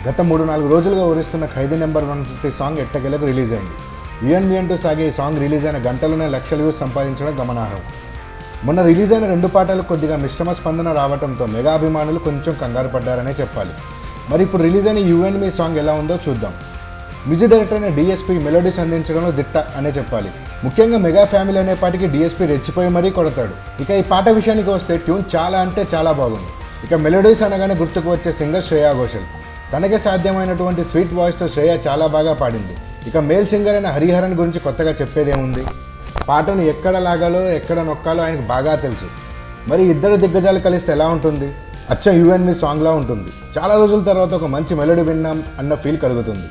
గత 3-4 రోజులుగా ఊరిస్తున్న ఖైదీ number 150 song ఎట్టకేలకు రిలీజ్ అయింది. యుఎన్బి అంటూ సాగే ఈ సాంగ్ రిలీజ్ అయిన గంటలోనే లక్షల వ్యూస్ సంపాదించడం గమనార్హం. మొన్న రిలీజ్ అయిన 2 పాటలు కొద్దిగా మిశ్రమ స్పందన రావడంతో మెగా అభిమానులు కొంచెం కంగారు పడ్డారనే చెప్పాలి. మరి ఇప్పుడు రిలీజ్ అయిన యుఎన్బి సాంగ్ ఎలా ఉందో చూద్దాం. మ్యూజిక్ డైరెక్టర్ అయిన డిఎస్పీ మెలోడీస్ అందించడంలో దిట్ట అనే చెప్పాలి. ముఖ్యంగా మెగా ఫ్యామిలీ అనే పాటికి డిఎస్పీ రెచ్చిపోయి మరీ కొడతాడు. ఇక ఈ పాట విషయానికి వస్తే ట్యూన్ చాలా అంటే చాలా బాగుంది. ఇక మెలోడీస్ అనగానే గుర్తుకు వచ్చే సింగర్ శ్రేయా ఘోషల్. తనకే సాధ్యమైనటువంటి స్వీట్ వాయిస్తో శ్రేయ చాలా బాగా పాడింది. ఇక మేల్ సింగర్ అయిన హరిహరన్ గురించి కొత్తగా చెప్పేదేముంది. పాటను ఎక్కడ లాగాలో ఎక్కడ నొక్కాలో ఆయనకు బాగా తెలుసు. మరి ఇద్దరు దిగ్గజాలు కలిస్తే ఎలా ఉంటుంది? అచ్చ యుఎన్బి సాంగ్లా ఉంటుంది. చాలా రోజుల తర్వాత ఒక మంచి మెలోడీ విన్నాం అన్న ఫీల్ కలుగుతుంది.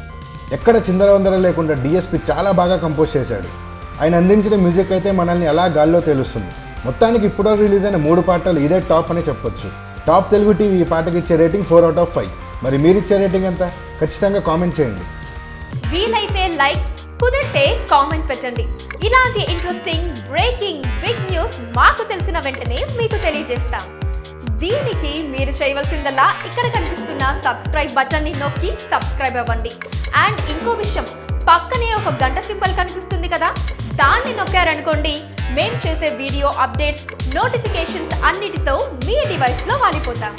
ఎక్కడ చిందరవందర లేకుండా డిఎస్పీ చాలా బాగా కంపోజ్ చేశాడు. ఆయన అందించిన మ్యూజిక్ అయితే మనల్ని అలా గాల్లో తేలుస్తుంది. మొత్తానికి ఇప్పుడు రిలీజ్ అయిన 3 పాటలు ఇదే టాప్ అని చెప్పొచ్చు. టాప్ తెలుగు టీవీ ఈ పాటకి ఇచ్చే రేటింగ్ 4/5. మరి మీరు ఇచ్చే రేటింగ్ ఎంత? ఖచ్చితంగా కామెంట్ చేయండి. వీలైతే లైక్, కుదిరితే కామెంట్ పెట్టండి. ఇలాంటి ఇంట్రెస్టింగ్ బ్రేకింగ్ బిగ్ న్యూస్ మాకు తెలిసిన వెంటనే మీకు తెలియజేస్తాం. దీనికి మీరు చేయవలసిందల్లా ఇక్కడ కనిపిస్తున్న సబ్స్క్రైబ్ బటన్ని నొక్కి సబ్స్క్రైబ్ అవ్వండి. అండ్ ఇంకో విషయం, పక్కనే ఒక గంట సింబల్ కనిపిస్తుంది కదా, దాన్ని నొక్కారనుకోండి, మేము చేసే వీడియో అప్డేట్స్, నోటిఫికేషన్స్ అన్నిటితో మీ డివైస్లో వాలిపోతాం.